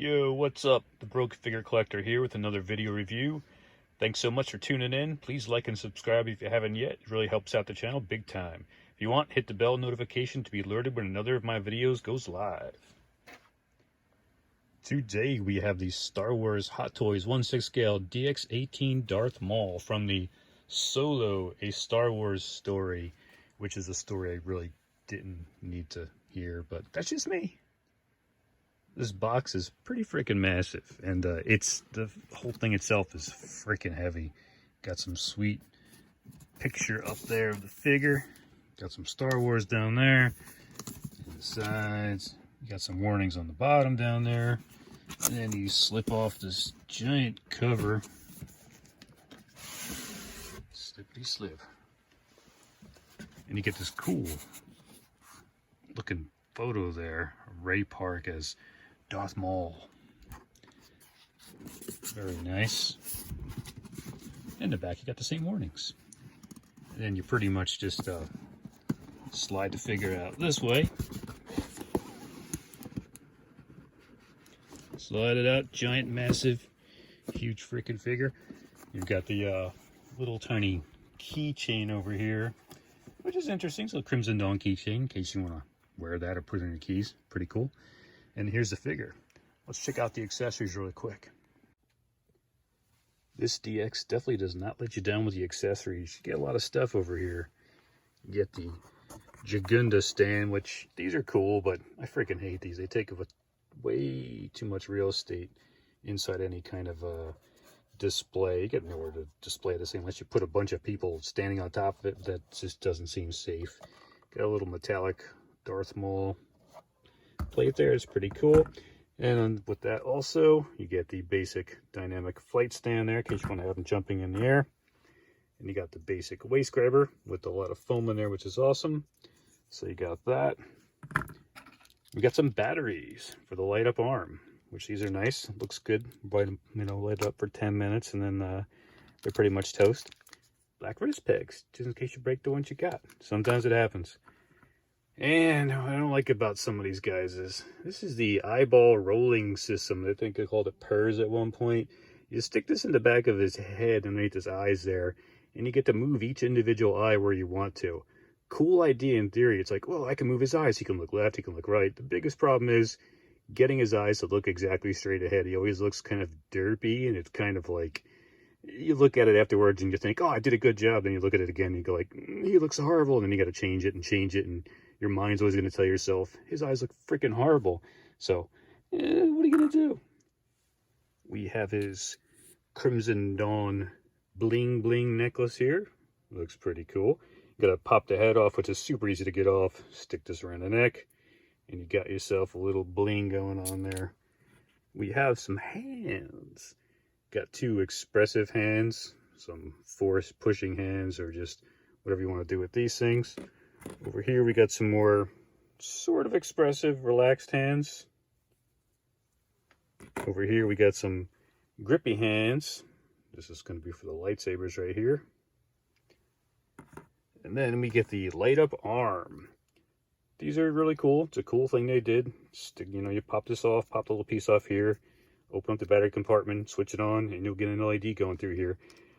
Yo, what's up? The Broke Figure Collector here with another video review. Thanks so much for tuning in. Please like and subscribe if you haven't yet. It really helps out the channel big time. If you want, hit the bell notification to be alerted when another of my videos goes live. Today we have the Star Wars Hot Toys 1/6 scale DX-18 Darth Maul from the Solo, a Star Wars story, which is a story I really didn't need to hear, but that's just me. This box is pretty freaking massive, and it's the whole thing itself is freaking heavy. Got some sweet picture up there of the figure. Got some Star Wars down there. And the sides. You got some warnings on the bottom down there. And then you slip off this giant cover. Slippity slip. And you get this cool looking photo there of Ray Park as Darth Maul. Very nice. In the back you got the same warnings. And then you pretty much just slide the figure out this way. Slide it out, giant, massive, huge freaking figure. You've got the little tiny keychain over here, which is interesting. So Crimson Dawn keychain, in case you want to wear that or put in your keys. Pretty cool. And here's the figure. Let's check out the accessories really quick. This DX definitely does not let you down with the accessories. You get a lot of stuff over here. You get the Jagunda stand, which these are cool, but I freaking hate these. They take up way too much real estate inside any kind of display. You get nowhere to display this thing unless you put a bunch of people standing on top of it. That just doesn't seem safe. Got a little metallic Darth Maul plate there. It's pretty cool. And with that also, you get the basic dynamic flight stand there in case you want to have them jumping in the air. And you got the basic waist grabber with a lot of foam in there, which is awesome. So you got that. We got some batteries for the light up arm, which these are nice. Looks good. Light it up for 10 minutes and then they're pretty much toast. Black wrist pegs, just in case you break the ones you got. Sometimes it happens. And what I don't like about some of these guys is, this is the eyeball rolling system. I think they called it PERS at one point. You stick this in the back of his head underneath his eyes there, and you get to move each individual eye where you want to. Cool idea in theory. It's like, well, I can move his eyes. He can look left, he can look right. The biggest problem is getting his eyes to look exactly straight ahead. He always looks kind of derpy, and it's kind of like, you look at it afterwards and you think, oh, I did a good job. Then you look at it again and you go like, he looks horrible. And then you got to change it. And your mind's always going to tell yourself, his eyes look freaking horrible. So, what are you going to do? We have his Crimson Dawn bling bling necklace here. Looks pretty cool. You got to pop the head off, which is super easy to get off. Stick this around the neck. And you got yourself a little bling going on there. We have some hands. Got two expressive hands, some force pushing hands, or just whatever you want to do with these things. Over here we got some more sort of expressive, relaxed hands. Over here we got some grippy hands. This is going to be for the lightsabers right here. And then we get the light up arm. These are really cool. It's a cool thing they did. You pop this off, pop the little piece off here, open up the battery compartment, switch it on, and you'll get an LED going through here.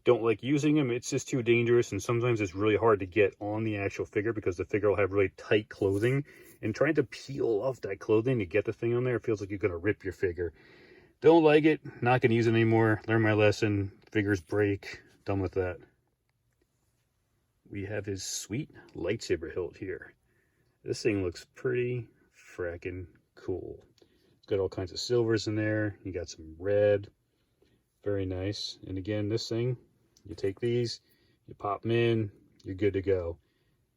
Don't like using them. It's just too dangerous, and sometimes it's really hard to get on the actual figure because the figure will have really tight clothing, and trying to peel off that clothing to get the thing on there feels like you're going to rip your figure. Don't like it. Not going to use it anymore. Learn my lesson. Figures break. Done with that. We have his sweet lightsaber hilt here. This thing looks pretty fracking cool. It's got all kinds of silvers in there. You got some red. Very nice. And again, this thing, you take these, you pop them in, you're good to go.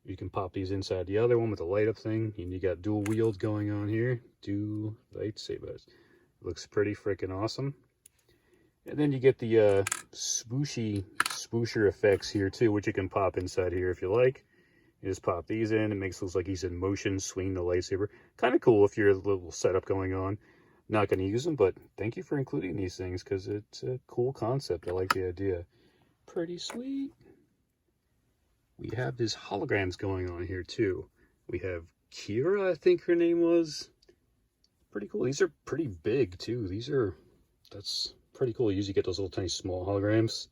You can pop these inside the other one with the light up thing, and you got dual wield going on here. Dual lightsabers. Looks pretty freaking awesome. And then you get the swoosher effects here too, which you can pop inside here if you like. You just pop these in. It makes it look like he's in motion, swinging the lightsaber. Kind of cool if you're a little setup going on. Not going to use them, but thank you for including these things because it's a cool concept. I like the idea. Pretty sweet. We have these holograms going on here too. We have Kira, I think her name was. Pretty cool. These are pretty big too. That's pretty cool. You usually get those little tiny small holograms.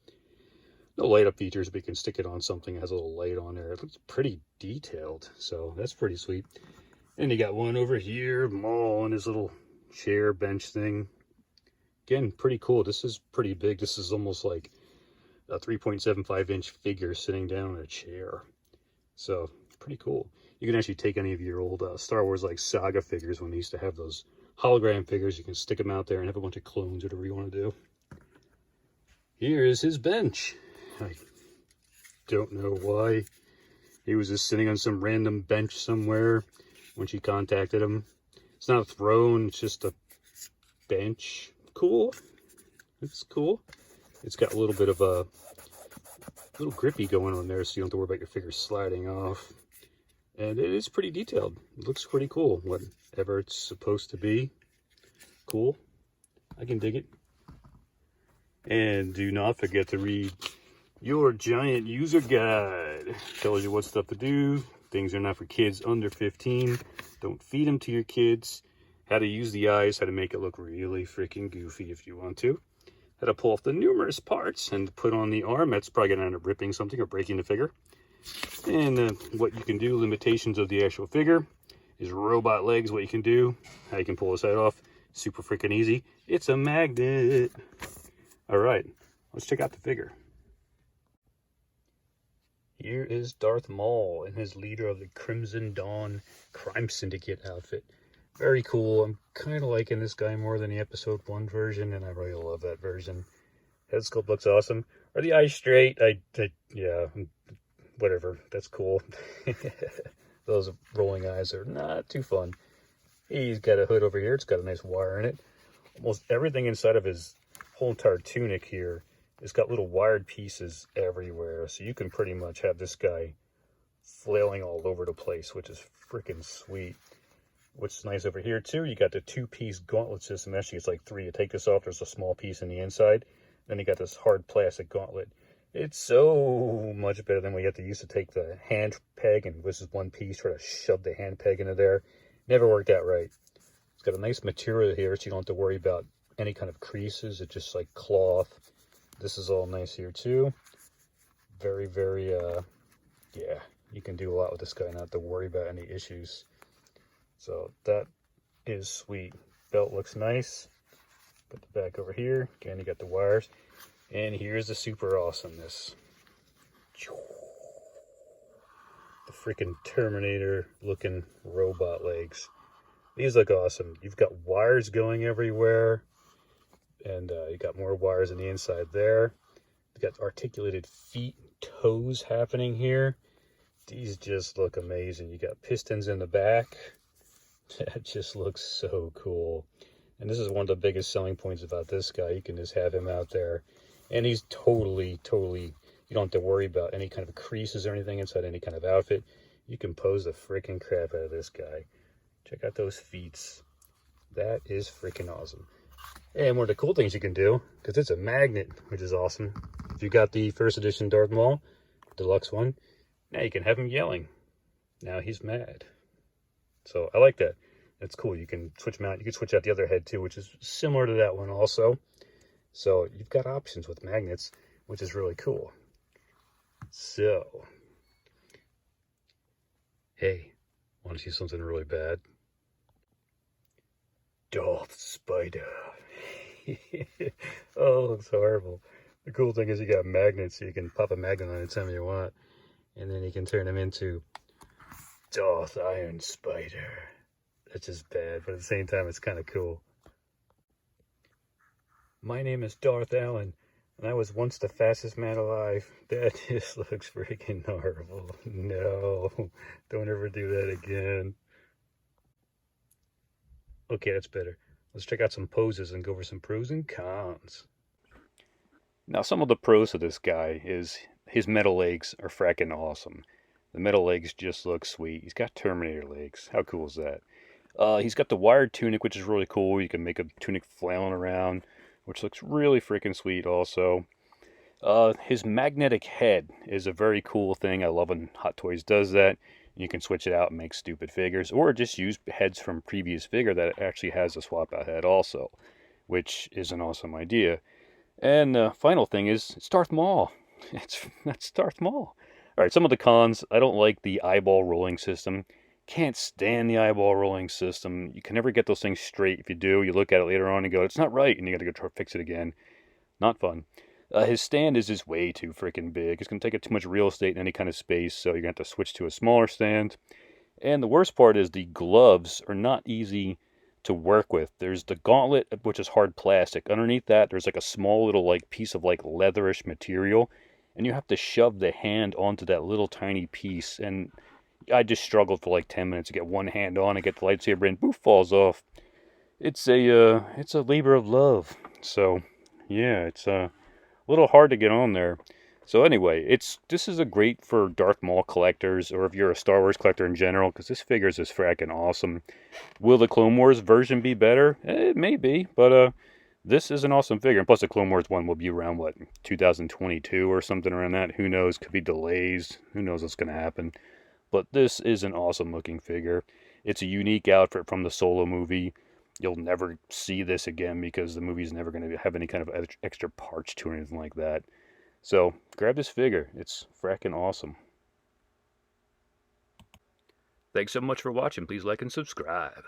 No light up features, but you can stick it on something that has a little light on there. It looks pretty detailed, so that's pretty sweet. And you got one over here, Maul on his little chair bench thing. Again, pretty cool. This is pretty big. This is almost like a 3.75-inch figure sitting down in a chair. So, pretty cool. You can actually take any of your old Star Wars like Saga figures when they used to have those hologram figures. You can stick them out there and have a bunch of clones, whatever you want to do. Here is his bench. I don't know why. He was just sitting on some random bench somewhere when she contacted him. It's not a throne, it's just a bench. Cool. It's cool. It's got a little bit of a little grippy going on there, so you don't have to worry about your figure sliding off. And it is pretty detailed. It looks pretty cool. Whatever it's supposed to be. Cool. I can dig it. And do not forget to read your giant user guide. Tells you what stuff to do. Things are not for kids under 15. Don't feed them to your kids. How to use the eyes. How to make it look really freaking goofy if you want to. How to pull off the numerous parts and put on the arm. That's probably going to end up ripping something or breaking the figure. And what you can do, limitations of the actual figure. Is robot legs, what you can do. How you can pull this head off. Super freaking easy. It's a magnet. Alright, let's check out the figure. Here is Darth Maul in his leader of the Crimson Dawn Crime Syndicate outfit. Very cool. I'm kind of liking this guy more than the episode 1 version, and I really love that version. Head sculpt looks awesome. Are the eyes straight? Yeah, whatever. That's cool. Those rolling eyes are not too fun. He's got a hood over here. It's got a nice wire in it. Almost everything inside of his whole entire tunic here has got little wired pieces everywhere. So you can pretty much have this guy flailing all over the place, which is freaking sweet. What's nice over here too, you got the 2-piece gauntlet system. Actually, it's like 3. You take this off, there's a small piece in the inside. Then you got this hard plastic gauntlet. It's so much better than we had to use to take the hand peg, and this is one piece, try to shove the hand peg into there. Never worked out right. It's got a nice material here, so you don't have to worry about any kind of creases. It's just like cloth. This is all nice here too. Very, very, yeah, you can do a lot with this guy, not have to worry about any issues. So that is sweet. Belt looks nice. Put the back over here. Again, you got the wires. And here's the super awesomeness. The freaking Terminator looking robot legs. These look awesome. You've got wires going everywhere. And you got more wires on the inside there. You've got articulated feet, toes happening here. These just look amazing. You got pistons in the back. That just looks so cool. And this is one of the biggest selling points about this guy. You can just have him out there. And he's totally, you don't have to worry about any kind of creases or anything inside any kind of outfit. You can pose the freaking crap out of this guy. Check out those feet. That is freaking awesome. And one of the cool things you can do, because it's a magnet, which is awesome. If you got the first edition Darth Maul, deluxe one, now you can have him yelling. Now he's mad. So I like that. That's cool. You can switch him out. You can switch out the other head too, which is similar to that one also. So you've got options with magnets, which is really cool. So, hey, want to see something really bad? Darth Spider. Oh, it looks horrible. The cool thing is you got magnets, so you can pop a magnet on it anytime you want. And then you can turn them into Darth Iron Spider. That's just bad, but at the same time, it's kind of cool. My name is Darth Allen, and I was once the fastest man alive. That just looks freaking horrible. No, don't ever do that again. Okay, that's better. Let's check out some poses and go over some pros and cons. Now, some of the pros of this guy is his metal legs are fracking awesome. The metal legs just look sweet. He's got Terminator legs. How cool is that? He's got the wired tunic, which is really cool. You can make a tunic flailing around, which looks really freaking sweet also. His magnetic head is a very cool thing. I love when Hot Toys does that. You can switch it out and make stupid figures, or just use heads from previous figure that actually has a swap out head also, which is an awesome idea. And the final thing is, it's Darth Maul. That's Darth Maul. All right, some of the cons. I don't like the eyeball rolling system. Can't stand the eyeball rolling system. You can never get those things straight. If you do, you look at it later on and go, it's not right, and you got to go try to fix it again. Not fun. His stand is just way too freaking big. It's going to take up too much real estate in any kind of space, so you're going to have to switch to a smaller stand. And the worst part is the gloves are not easy to work with. There's the gauntlet, which is hard plastic. Underneath that, there's like a small little like piece of like leatherish material, and you have to shove the hand onto that little tiny piece. And I just struggled for like 10 minutes to get one hand on and get the lightsaber in. Boof, falls off. It's a labor of love. So yeah, it's a little hard to get on there. So anyway, this is a great for Darth Maul collectors, or if you're a Star Wars collector in general, because this figure is just fracking awesome. Will the Clone Wars version be better? It may be, but this is an awesome figure. And plus, the Clone Wars one will be around, what, 2022 or something around that. Who knows? Could be delays. Who knows what's going to happen. But this is an awesome looking figure. It's a unique outfit from the Solo movie. You'll never see this again because the movie's never going to have any kind of extra parts to it or anything like that. So, grab this figure. It's fracking awesome. Thanks so much for watching. Please like and subscribe.